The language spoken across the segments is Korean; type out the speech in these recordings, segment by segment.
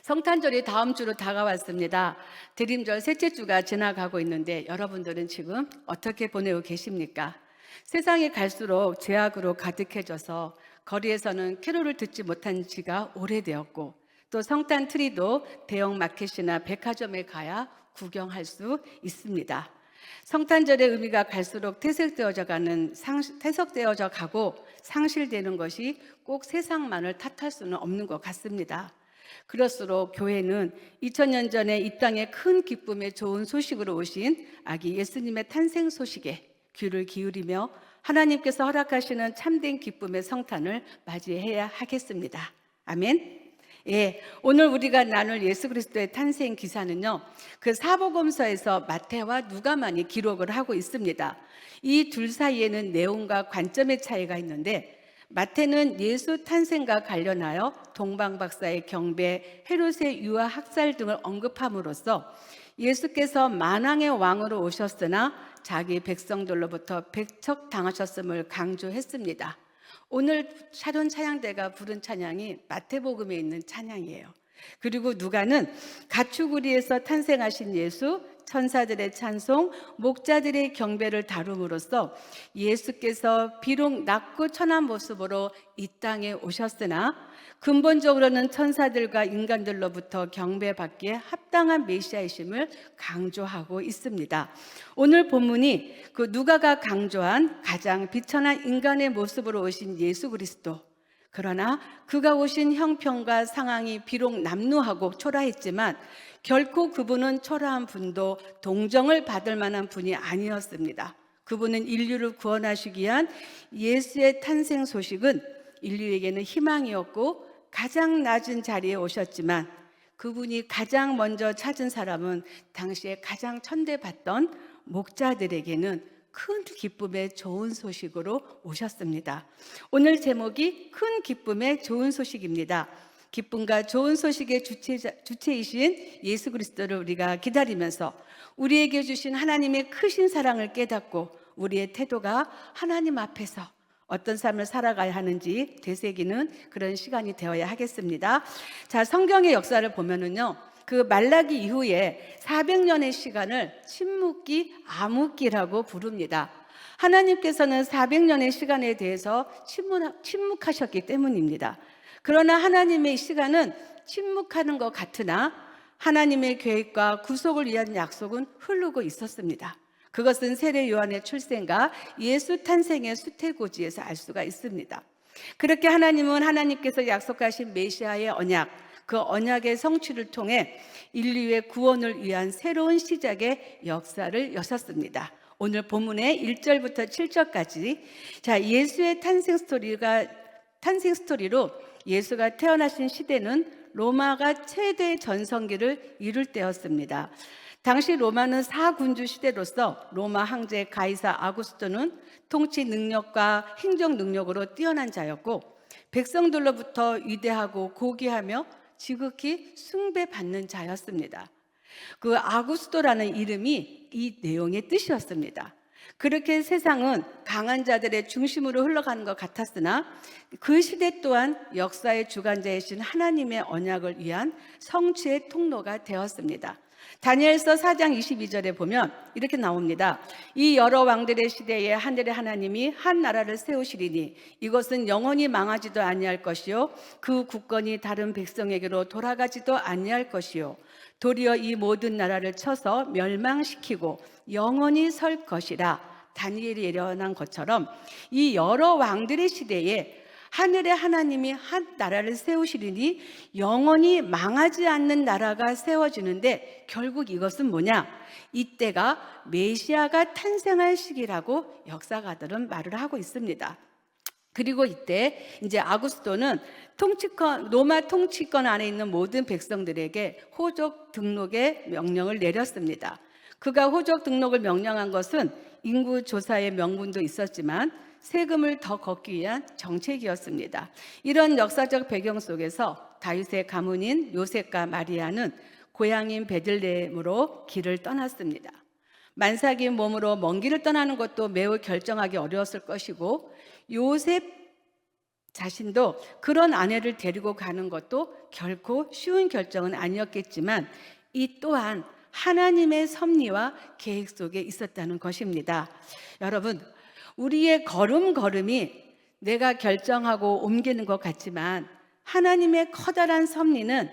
성탄절이 다음 주로 다가왔습니다. 드림절 셋째 주가 지나가고 있는데 여러분들은 지금 어떻게 보내고 계십니까? 세상이 갈수록 죄악으로 가득해져서 거리에서는 캐롤을 듣지 못한 지가 오래되었고, 또 성탄 트리도 대형 마켓이나 백화점에 가야 구경할 수 있습니다. 성탄절의 의미가 갈수록 퇴색되어져 가고 상실되는 것이 꼭 세상만을 탓할 수는 없는 것 같습니다. 그럴수록 교회는 2000년 전에 이 땅에 큰 기쁨의 좋은 소식으로 오신 아기 예수님의 탄생 소식에 귀를 기울이며 하나님께서 허락하시는 참된 기쁨의 성탄을 맞이해야 하겠습니다. 아멘. 예, 오늘 우리가 나눌 예수 그리스도의 탄생 기사는요, 그 사복음서에서 마태와 누가만이 기록을 하고 있습니다. 이 둘 사이에는 내용과 관점의 차이가 있는데, 마태는 예수 탄생과 관련하여 동방박사의 경배, 헤롯의 유아 학살 등을 언급함으로써 예수께서 만왕의 왕으로 오셨으나 자기 백성들로부터 배척당하셨음을 강조했습니다. 오늘 샤론 찬양대가 부른 찬양이 마태복음에 있는 찬양이에요. 그리고 누가는 가축우리에서 탄생하신 예수, 천사들의 찬송, 목자들의 경배를 다룸으로써 예수께서 비록 낮고 천한 모습으로 이 땅에 오셨으나 근본적으로는 천사들과 인간들로부터 경배받기에 합당한 메시아이심을 강조하고 있습니다. 오늘 본문이 그 누가가 강조한 가장 비천한 인간의 모습으로 오신 예수 그리스도, 그러나 그가 오신 형편과 상황이 비록 남루하고 초라했지만 결코 그분은 초라한 분도 동정을 받을 만한 분이 아니었습니다. 그분은 인류를 구원하시기 위한 예수의 탄생 소식은 인류에게는 희망이었고 가장 낮은 자리에 오셨지만 그분이 가장 먼저 찾은 사람은 당시에 가장 천대받던 목자들에게는 큰 기쁨의 좋은 소식으로 오셨습니다. 오늘 제목이 큰 기쁨의 좋은 소식입니다. 기쁨과 좋은 소식의 주체이신 예수 그리스도를 우리가 기다리면서 우리에게 주신 하나님의 크신 사랑을 깨닫고 우리의 태도가 하나님 앞에서 어떤 삶을 살아가야 하는지 되새기는 그런 시간이 되어야 하겠습니다. 자, 성경의 역사를 보면은요, 그 말라기 이후에 400년의 시간을 침묵기, 암흑기라고 부릅니다. 하나님께서는 400년의 시간에 대해서 침묵하셨기 때문입니다. 그러나 하나님의 시간은 침묵하는 것 같으나 하나님의 계획과 구속을 위한 약속은 흐르고 있었습니다. 그것은 세례 요한의 출생과 예수 탄생의 수태고지에서 알 수가 있습니다. 그렇게 하나님은 하나님께서 약속하신 메시아의 언약, 그 언약의 성취를 통해 인류의 구원을 위한 새로운 시작의 역사를 여셨습니다. 오늘 본문의 1절부터 7절까지 예수의 탄생 스토리로 예수가 태어나신 시대는 로마가 최대 전성기를 이룰 때였습니다. 당시 로마는 사군주 시대로서 로마 황제 가이사 아구스토는 통치 능력과 행정 능력으로 뛰어난 자였고 백성들로부터 위대하고 고귀하며 지극히 숭배받는 자였습니다. 그 아구스토라는 이름이 이 내용의 뜻이었습니다. 그렇게 세상은 강한 자들의 중심으로 흘러가는 것 같았으나 그 시대 또한 역사의 주관자이신 하나님의 언약을 위한 성취의 통로가 되었습니다. 다니엘서 4장 22절에 보면 이렇게 나옵니다. 이 여러 왕들의 시대에 하늘의 하나님이 한 나라를 세우시리니 이것은 영원히 망하지도 아니할 것이요 그 국권이 다른 백성에게로 돌아가지도 아니할 것이요 도리어 이 모든 나라를 쳐서 멸망시키고 영원히 설 것이라. 다니엘이 예언한 것처럼 이 여러 왕들의 시대에 하늘의 하나님이 한 나라를 세우시리니 영원히 망하지 않는 나라가 세워지는데 결국 이것은 뭐냐? 이때가 메시아가 탄생할 시기라고 역사가들은 말을 하고 있습니다. 그리고 이때 이제 아구스토는 로마 통치권 안에 있는 모든 백성들에게 호적 등록의 명령을 내렸습니다. 그가 호적 등록을 명령한 것은 인구 조사의 명분도 있었지만 세금을 더 걷기 위한 정책이었습니다. 이런 역사적 배경 속에서 다윗의 가문인 요셉과 마리아는 고향인 베들레헴으로 길을 떠났습니다. 만삭인 몸으로 먼 길을 떠나는 것도 매우 결정하기 어려웠을 것이고 요셉 자신도 그런 아내를 데리고 가는 것도 결코 쉬운 결정은 아니었겠지만 이 또한 하나님의 섭리와 계획 속에 있었다는 것입니다. 여러분, 우리의 걸음걸음이 내가 결정하고 옮기는 것 같지만 하나님의 커다란 섭리는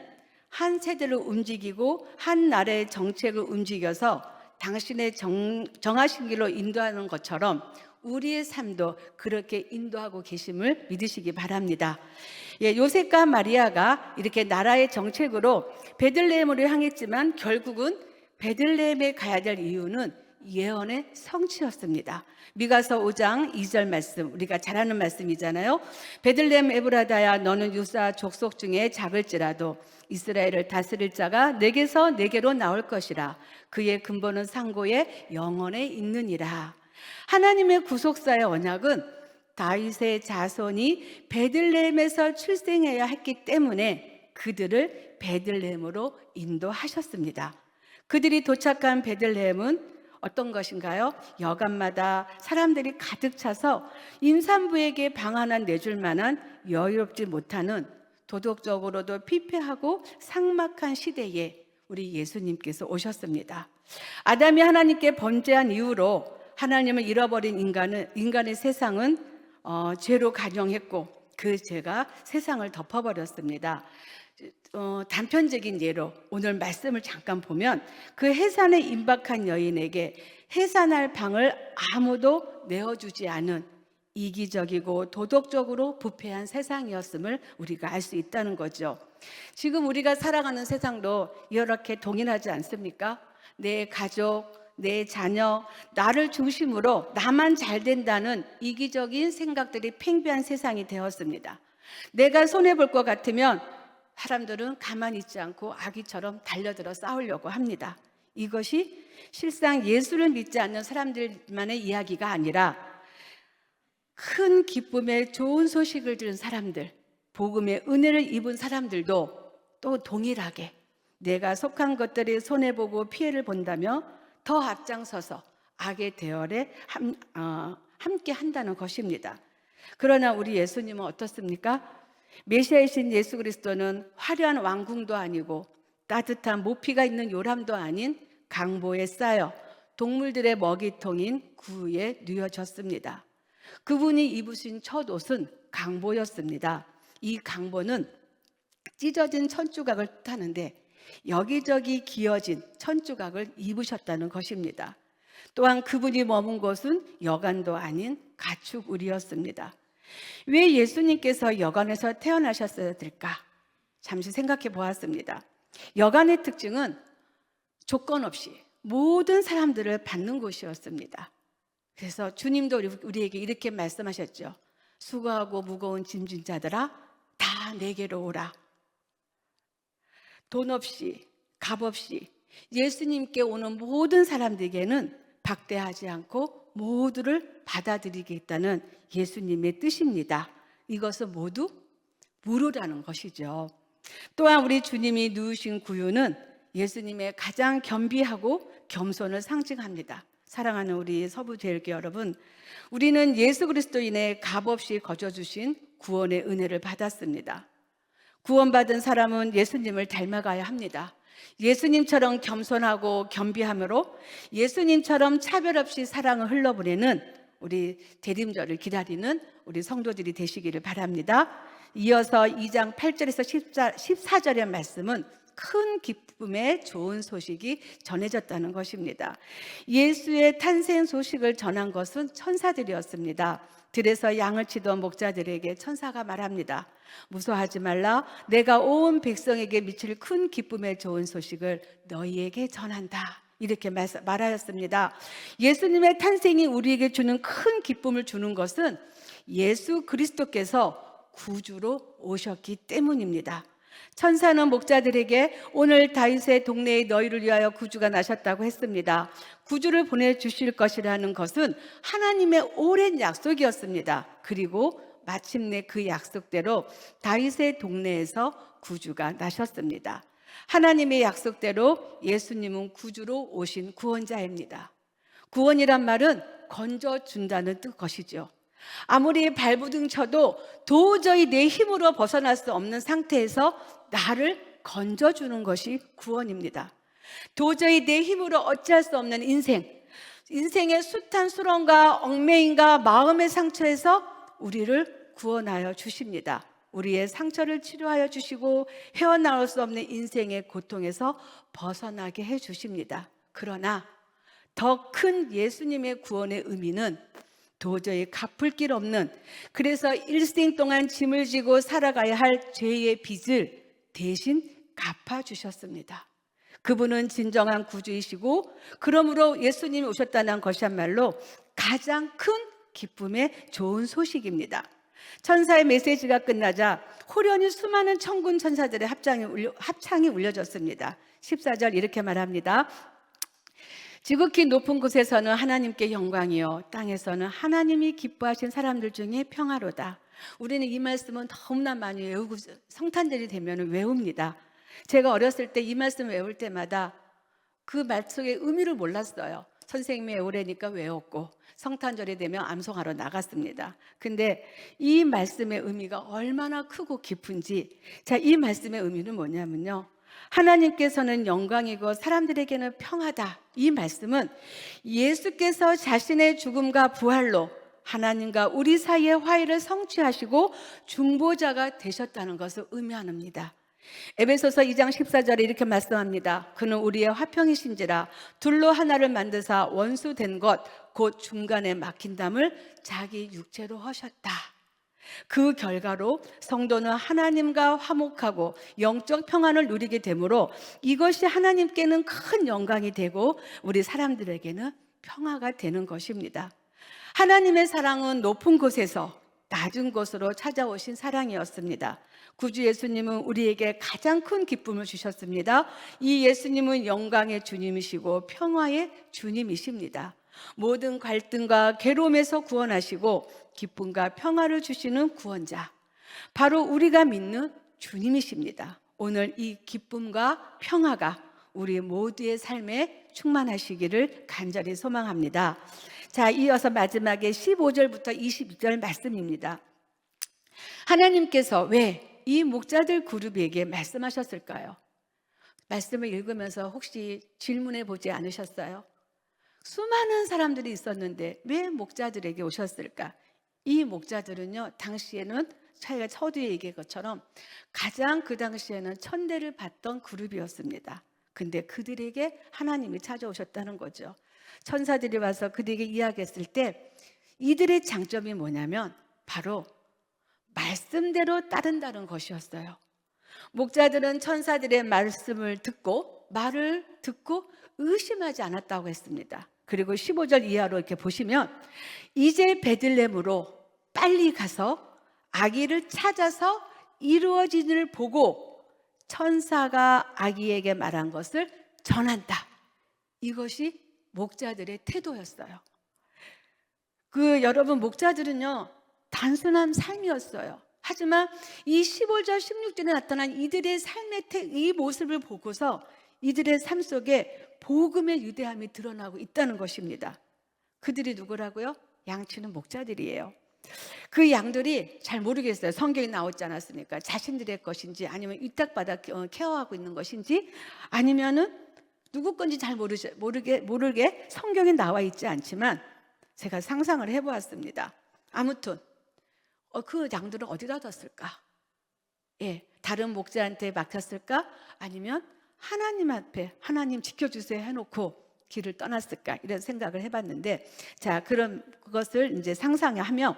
한 세대를 움직이고 한 나라의 정책을 움직여서 당신의 정하신 길로 인도하는 것처럼 우리의 삶도 그렇게 인도하고 계심을 믿으시기 바랍니다. 요셉과 마리아가 이렇게 나라의 정책으로 베들레헴으로 향했지만 결국은 베들레헴에 가야 될 이유는 예언의 성취였습니다. 미가서 5장 2절 말씀, 우리가 잘 아는 말씀이잖아요. 베들레헴 에브라다야, 너는 유다 족속 중에 작을지라도 이스라엘을 다스릴 자가 내게서 내게로 나올 것이라. 그의 근본은 상고의 영원에 있느니라. 하나님의 구속사의 언약은 다윗의 자손이 베들레헴에서 출생해야 했기 때문에 그들을 베들레헴으로 인도하셨습니다. 그들이 도착한 베들레헴은 어떤 것인가요? 여간마다 사람들이 가득 차서 임산부에게 방 하나 내줄 만한 여유롭지 못하는, 도덕적으로도 피폐하고 삭막한 시대에 우리 예수님께서 오셨습니다. 아담이 하나님께 범죄한 이후로 하나님을 잃어버린 인간의 세상은 죄로 간영했고 그 죄가 세상을 덮어버렸습니다. 단편적인 예로 오늘 말씀을 잠깐 보면 그 해산에 임박한 여인에게 해산할 방을 아무도 내어주지 않은 이기적이고 도덕적으로 부패한 세상이었음을 우리가 알 수 있다는 거죠. 지금 우리가 살아가는 세상도 이렇게 동일하지 않습니까? 내 가족, 내 자녀, 나를 중심으로 나만 잘 된다는 이기적인 생각들이 팽배한 세상이 되었습니다. 내가 손해볼 것 같으면 사람들은 가만히 있지 않고 아기처럼 달려들어 싸우려고 합니다. 이것이 실상 예수를 믿지 않는 사람들만의 이야기가 아니라 큰 기쁨의 좋은 소식을 들은 사람들, 복음의 은혜를 입은 사람들도 또 동일하게 내가 속한 것들이 손해보고 피해를 본다며 더 앞장서서 악의 대열에 함께 한다는 것입니다. 그러나 우리 예수님은 어떻습니까? 메시아이신 예수 그리스도는 화려한 왕궁도 아니고 따뜻한 모피가 있는 요람도 아닌 강보에 쌓여 동물들의 먹이통인 구유에 누워졌습니다. 그분이 입으신 첫 옷은 강보였습니다. 이 강보는 찢어진 천조각을 뜻하는데 여기저기 기어진 천조각을 입으셨다는 것입니다. 또한 그분이 머문 곳은 여관도 아닌 가축우리였습니다. 왜 예수님께서 여관에서 태어나셨어야 될까? 잠시 생각해 보았습니다. 여관의 특징은 조건 없이 모든 사람들을 받는 곳이었습니다. 그래서 주님도 우리에게 이렇게 말씀하셨죠. 수고하고 무거운 짐진 자들아 다 내게로 오라. 돈 없이 값 없이 예수님께 오는 모든 사람들에게는 박대하지 않고 모두를 받아들이겠다는 예수님의 뜻입니다. 이것은 모두 무료라는 것이죠. 또한 우리 주님이 누우신 구유는 예수님의 가장 겸비하고 겸손을 상징합니다. 사랑하는 우리 서부제일교회 여러분, 우리는 예수 그리스도인의 값없이 거저주신 구원의 은혜를 받았습니다. 구원받은 사람은 예수님을 닮아가야 합니다. 예수님처럼 겸손하고 겸비함으로 예수님처럼 차별 없이 사랑을 흘러보내는 우리 대림절을 기다리는 우리 성도들이 되시기를 바랍니다. 이어서 2장 8절에서 14절의 말씀은 큰 기쁨의 좋은 소식이 전해졌다는 것입니다. 예수의 탄생 소식을 전한 것은 천사들이었습니다. 들에서 양을 치던 목자들에게 천사가 말합니다. 무서워하지 말라. 내가 온 백성에게 미칠 큰 기쁨의 좋은 소식을 너희에게 전한다. 이렇게 말하였습니다. 예수님의 탄생이 우리에게 주는 큰 기쁨을 주는 것은 예수 그리스도께서 구주로 오셨기 때문입니다. 천사는 목자들에게 오늘 다윗의 동네에 너희를 위하여 구주가 나셨다고 했습니다. 구주를 보내주실 것이라는 것은 하나님의 오랜 약속이었습니다. 그리고 마침내 그 약속대로 다윗의 동네에서 구주가 나셨습니다. 하나님의 약속대로 예수님은 구주로 오신 구원자입니다. 구원이란 말은 건져준다는 것이죠. 아무리 발부둥 쳐도 도저히 내 힘으로 벗어날 수 없는 상태에서 나를 건져주는 것이 구원입니다. 도저히 내 힘으로 어찌할 수 없는 인생의 숱한 수렁과 얽매임과 마음의 상처에서 우리를 구원하여 주십니다. 우리의 상처를 치료하여 주시고 헤어나올 수 없는 인생의 고통에서 벗어나게 해 주십니다. 그러나 더 큰 예수님의 구원의 의미는 도저히 갚을 길 없는, 그래서 일생 동안 짐을 지고 살아가야 할 죄의 빚을 대신 갚아주셨습니다. 그분은 진정한 구주이시고 그러므로 예수님이 오셨다는 것이야말로 가장 큰 기쁨의 좋은 소식입니다. 천사의 메시지가 끝나자 호련히 수많은 천군 천사들의 합창이 울려졌습니다. 14절 이렇게 말합니다. 지극히 높은 곳에서는 하나님께 영광이요 땅에서는 하나님이 기뻐하신 사람들 중에 평화로다. 우리는 이 말씀은 너무나 많이 외우고 성탄절이 되면 외웁니다. 제가 어렸을 때 이 말씀 외울 때마다 그 말씀의 의미를 몰랐어요. 선생님이 외우라니까 외웠고 성탄절이 되면 암송하러 나갔습니다. 근데 이 말씀의 의미가 얼마나 크고 깊은지, 자, 이 말씀의 의미는 뭐냐면요, 하나님께서는 영광이고 사람들에게는 평화다. 이 말씀은 예수께서 자신의 죽음과 부활로 하나님과 우리 사이의 화해를 성취하시고 중보자가 되셨다는 것을 의미합니다. 에베소서 2장 14절에 이렇게 말씀합니다. 그는 우리의 화평이신지라 둘로 하나를 만드사 원수된 것 곧 중간에 막힌 담을 자기 육체로 하셨다. 그 결과로 성도는 하나님과 화목하고 영적 평안을 누리게 되므로 이것이 하나님께는 큰 영광이 되고 우리 사람들에게는 평화가 되는 것입니다. 하나님의 사랑은 높은 곳에서 낮은 곳으로 찾아오신 사랑이었습니다. 구주 예수님은 우리에게 가장 큰 기쁨을 주셨습니다. 이 예수님은 영광의 주님이시고 평화의 주님이십니다. 모든 갈등과 괴로움에서 구원하시고 기쁨과 평화를 주시는 구원자, 바로 우리가 믿는 주님이십니다. 오늘 이 기쁨과 평화가 우리 모두의 삶에 충만하시기를 간절히 소망합니다. 자, 이어서 마지막에 15절부터 22절 말씀입니다. 하나님께서 왜 이 목자들 그룹에게 말씀하셨을까요? 말씀을 읽으면서 혹시 질문해 보지 않으셨어요? 수많은 사람들이 있었는데 왜 목자들에게 오셨을까? 이 목자들은요, 당시에는 저희가 서두에 얘기한 것처럼 가장 그 당시에는 천대를 받던 그룹이었습니다. 근데 그들에게 하나님이 찾아오셨다는 거죠. 천사들이 와서 그들에게 이야기했을 때 이들의 장점이 뭐냐면 바로 말씀대로 따른다는 것이었어요. 목자들은 천사들의 말을 듣고 의심하지 않았다고 했습니다. 그리고 15절 이하로 이렇게 보시면 이제 베들레헴으로 빨리 가서 아기를 찾아서 이루어지는 보고 천사가 아기에게 말한 것을 전한다. 이것이 목자들의 태도였어요. 여러분, 목자들은요, 단순한 삶이었어요. 하지만 이 15절 16절에 나타난 이들의 삶의 이 모습을 보고서 이들의 삶 속에 복음의 위대함이 드러나고 있다는 것입니다. 그들이 누구라고요? 양치는 목자들이에요. 그 양들이 잘 모르겠어요. 성경에 나오지 않았으니까 자신들의 것인지 아니면 위탁받아 케어하고 있는 것인지 아니면은 누구 건지 잘 모르게 성경에 나와 있지 않지만 제가 상상을 해보았습니다. 아무튼 그 양들은 어디다 뒀을까? 다른 목자한테 맡겼을까? 아니면 하나님 앞에 하나님 지켜주세요 해놓고 길을 떠났을까? 이런 생각을 해봤는데, 자, 그럼 그것을 이제 상상하며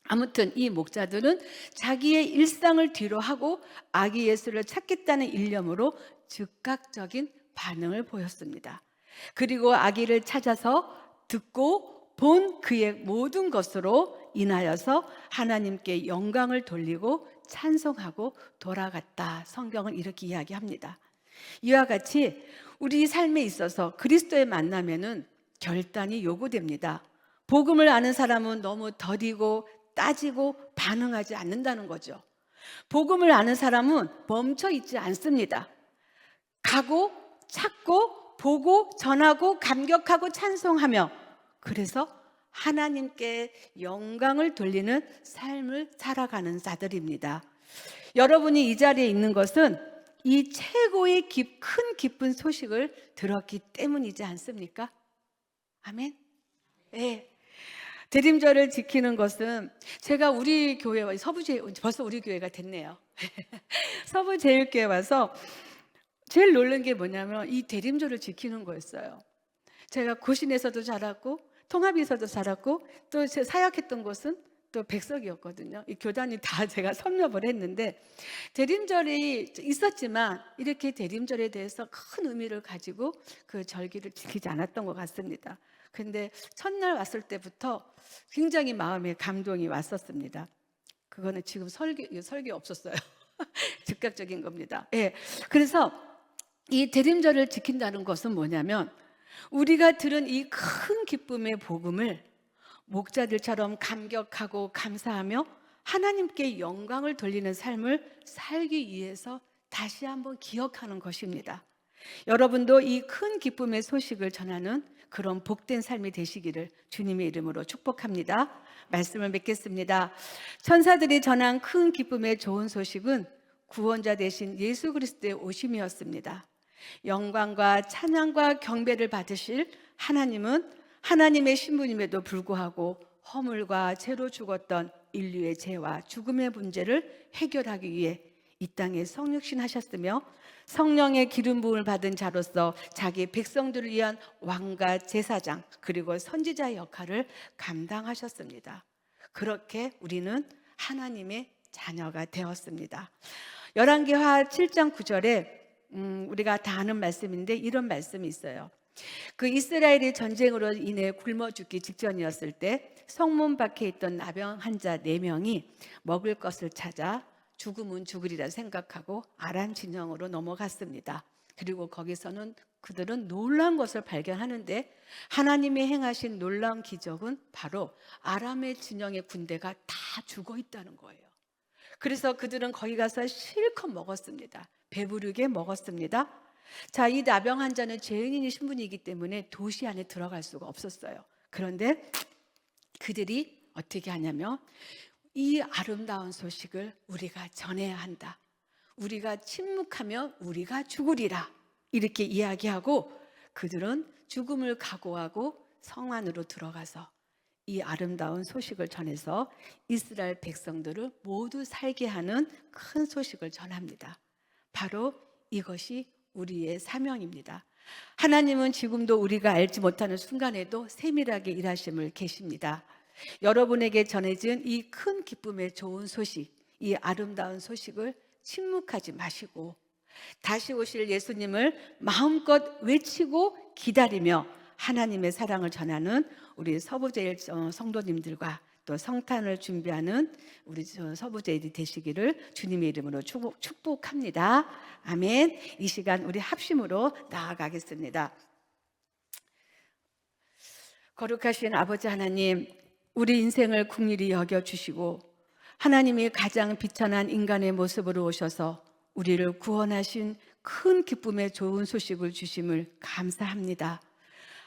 아무튼 이 목자들은 자기의 일상을 뒤로하고 아기 예수를 찾겠다는 일념으로 즉각적인 반응을 보였습니다. 그리고 아기를 찾아서 듣고 본 그의 모든 것으로 인하여서 하나님께 영광을 돌리고 찬송하고 돌아갔다. 성경은 이렇게 이야기합니다. 이와 같이 우리 삶에 있어서 그리스도의 만남에는 결단이 요구됩니다. 복음을 아는 사람은 너무 더디고 따지고 반응하지 않는다는 거죠. 복음을 아는 사람은 멈춰 있지 않습니다. 가고 찾고 보고 전하고 감격하고 찬송하며, 그래서 하나님께 영광을 돌리는 삶을 살아가는 자들입니다. 여러분이 이 자리에 있는 것은 이 최고의 큰 기쁜 소식을 들었기 때문이지 않습니까? 아멘. 네. 대림절을 지키는 것은 제가 우리 교회와 벌써 우리 교회가 됐네요. 서부제일교회 와서 제일 놀란 게 뭐냐면 이 대림절을 지키는 거였어요. 제가 고신에서도 자랐고 통합에서도 자랐고 또 제 사역했던 곳은 또 백석이었거든요. 이 교단이 다 제가 섭렵을 했는데 대림절이 있었지만 이렇게 대림절에 대해서 큰 의미를 가지고 그 절기를 지키지 않았던 것 같습니다. 근데 첫날 왔을 때부터 굉장히 마음에 감동이 왔었습니다. 그거는 지금 설계 없었어요. 즉각적인 겁니다. 예. 그래서 이 대림절을 지킨다는 것은 뭐냐면 우리가 들은 이 큰 기쁨의 복음을 목자들처럼 감격하고 감사하며 하나님께 영광을 돌리는 삶을 살기 위해서 다시 한번 기억하는 것입니다. 여러분도 이 큰 기쁨의 소식을 전하는 그런 복된 삶이 되시기를 주님의 이름으로 축복합니다. 말씀을 맺겠습니다. 천사들이 전한 큰 기쁨의 좋은 소식은 구원자 되신 예수 그리스도의 오심이었습니다. 영광과 찬양과 경배를 받으실 하나님은 하나님의 신부님에도 불구하고 허물과 죄로 죽었던 인류의 죄와 죽음의 문제를 해결하기 위해 이 땅에 성육신하셨으며 성령의 기름 부음을 받은 자로서 자기 백성들을 위한 왕과 제사장 그리고 선지자의 역할을 감당하셨습니다. 그렇게 우리는 하나님의 자녀가 되었습니다. 열왕기하 7장 9절에 우리가 다 아는 말씀인데 이런 말씀이 있어요. 그 이스라엘이 전쟁으로 인해 굶어 죽기 직전이었을 때 성문 밖에 있던 나병 환자 4명이 먹을 것을 찾아 죽으면 죽으리라 생각하고 아람 진영으로 넘어갔습니다. 그리고 거기서는 그들은 놀라운 것을 발견하는데 하나님이 행하신 놀라운 기적은 바로 아람의 진영의 군대가 다 죽어 있다는 거예요. 그래서 그들은 거기 가서 실컷 먹었습니다. 배부르게 먹었습니다. 자, 이 나병 환자는 죄인인 신분이기 때문에 도시 안에 들어갈 수가 없었어요. 그런데 그들이 어떻게 하냐면 이 아름다운 소식을 우리가 전해야 한다. 우리가 침묵하면 우리가 죽으리라. 이렇게 이야기하고 그들은 죽음을 각오하고 성 안으로 들어가서 이 아름다운 소식을 전해서 이스라엘 백성들을 모두 살게 하는 큰 소식을 전합니다. 바로 이것이 우리의 사명입니다. 하나님은 지금도 우리가 알지 못하는 순간에도 세밀하게 일하심을 계십니다. 여러분에게 전해진 이 큰 기쁨의 좋은 소식, 이 아름다운 소식을 침묵하지 마시고 다시 오실 예수님을 마음껏 외치고 기다리며 하나님의 사랑을 전하는 우리 서부제일 성도님들과 또 성탄을 준비하는 우리 서부제일이 되시기를 주님의 이름으로 축복합니다. 아멘. 이 시간 우리 합심으로 나아가겠습니다. 거룩하신 아버지 하나님, 우리 인생을 긍휼히 여겨주시고 하나님이 가장 비천한 인간의 모습으로 오셔서 우리를 구원하신 큰 기쁨의 좋은 소식을 주심을 감사합니다.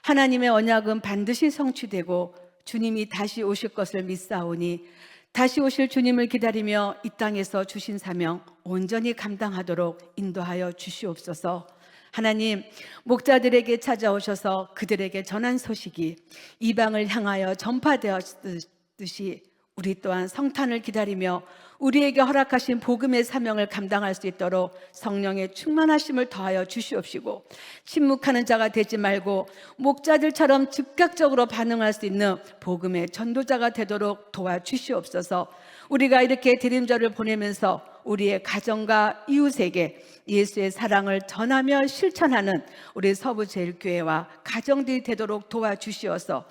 하나님의 언약은 반드시 성취되고 주님이 다시 오실 것을 믿사오니 다시 오실 주님을 기다리며 이 땅에서 주신 사명 온전히 감당하도록 인도하여 주시옵소서. 하나님, 목자들에게 찾아오셔서 그들에게 전한 소식이 이방을 향하여 전파되었듯이 우리 또한 성탄을 기다리며 우리에게 허락하신 복음의 사명을 감당할 수 있도록 성령의 충만하심을 더하여 주시옵시고 침묵하는 자가 되지 말고 목자들처럼 즉각적으로 반응할 수 있는 복음의 전도자가 되도록 도와주시옵소서. 우리가 이렇게 대림절을 보내면서 우리의 가정과 이웃에게 예수의 사랑을 전하며 실천하는 우리 서부제일교회와 가정들이 되도록 도와주시어서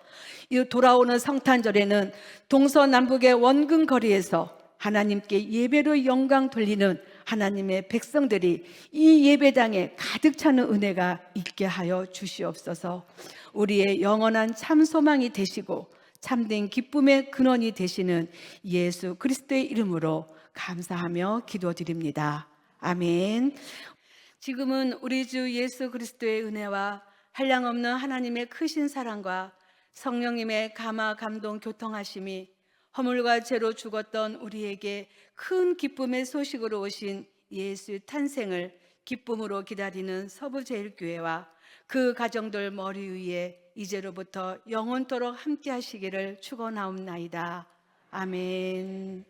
이 돌아오는 성탄절에는 동서남북의 원근 거리에서 하나님께 예배로 영광 돌리는 하나님의 백성들이 이 예배당에 가득 차는 은혜가 있게 하여 주시옵소서. 우리의 영원한 참 소망이 되시고 참된 기쁨의 근원이 되시는 예수 그리스도의 이름으로 감사하며 기도드립니다. 아멘. 지금은 우리 주 예수 그리스도의 은혜와 한량없는 하나님의 크신 사랑과 성령님의 감화 감동 교통하심이 허물과 죄로 죽었던 우리에게 큰 기쁨의 소식으로 오신 예수의 탄생을 기쁨으로 기다리는 서부제일교회와 그 가정들 머리 위에 이제로부터 영원토록 함께 하시기를 축원하옵나이다. 아멘.